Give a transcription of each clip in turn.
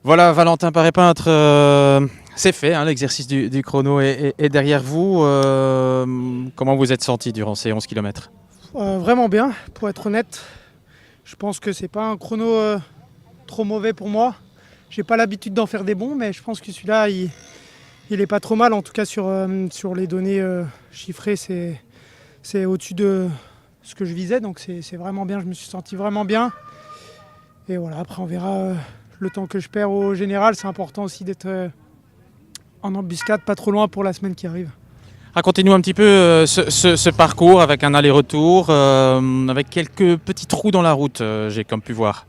Voilà, Valentin Paré-Peintre, c'est fait, hein, l'exercice du chrono est derrière vous. Comment vous êtes senti durant ces 11 km? Vraiment bien, pour être honnête. Je pense que c'est pas un chrono trop mauvais pour moi. J'ai pas l'habitude d'en faire des bons, mais je pense que celui-là, il est pas trop mal. En tout cas, sur les données chiffrées, c'est au-dessus de ce que je visais. Donc c'est vraiment bien, je me suis senti vraiment bien. Et voilà, après on verra le temps que je perds au général. C'est important aussi d'être en embuscade, pas trop loin pour la semaine qui arrive. Racontez-nous un petit peu ce parcours avec un aller-retour, avec quelques petits trous dans la route, j'ai comme pu voir.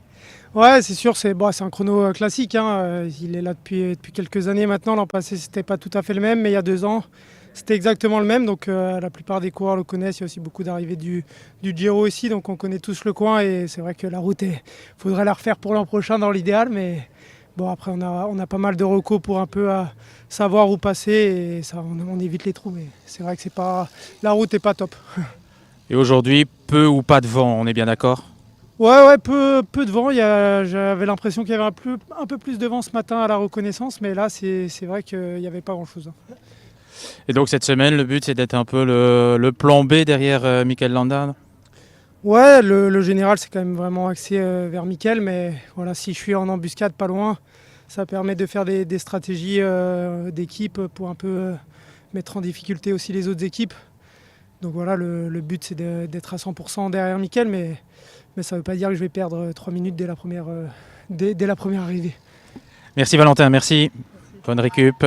Ouais, c'est sûr, c'est un chrono classique, hein. Il est là depuis quelques années maintenant. L'an passé, c'était pas tout à fait le même, mais il y a 2 ans, c'était exactement le même. Donc la plupart des coureurs le connaissent. Il y a aussi beaucoup d'arrivées du Giro ici, donc on connaît tous le coin. Et c'est vrai que la route, faudrait la refaire pour l'an prochain dans l'idéal. Mais bon, après, on a pas mal de recos pour un peu savoir où passer. Et ça, on évite les trous. Mais c'est vrai que la route n'est pas top. Et aujourd'hui, peu ou pas de vent, on est bien d'accord? Ouais, peu de vent. J'avais l'impression qu'il y avait un peu plus de vent ce matin à la reconnaissance, mais là, c'est vrai qu'il n'y avait pas grand-chose. Et donc cette semaine, le but c'est d'être un peu le plan B derrière Mikel Landa. Ouais, le général, c'est quand même vraiment axé vers Mickel, mais voilà, si je suis en embuscade pas loin, ça permet de faire des stratégies d'équipe pour un peu mettre en difficulté aussi les autres équipes. Donc voilà, le but, c'est d'être à 100% derrière Mickel, mais ça ne veut pas dire que je vais perdre 3 minutes dès la première arrivée. Merci Valentin, merci. Bonne récup.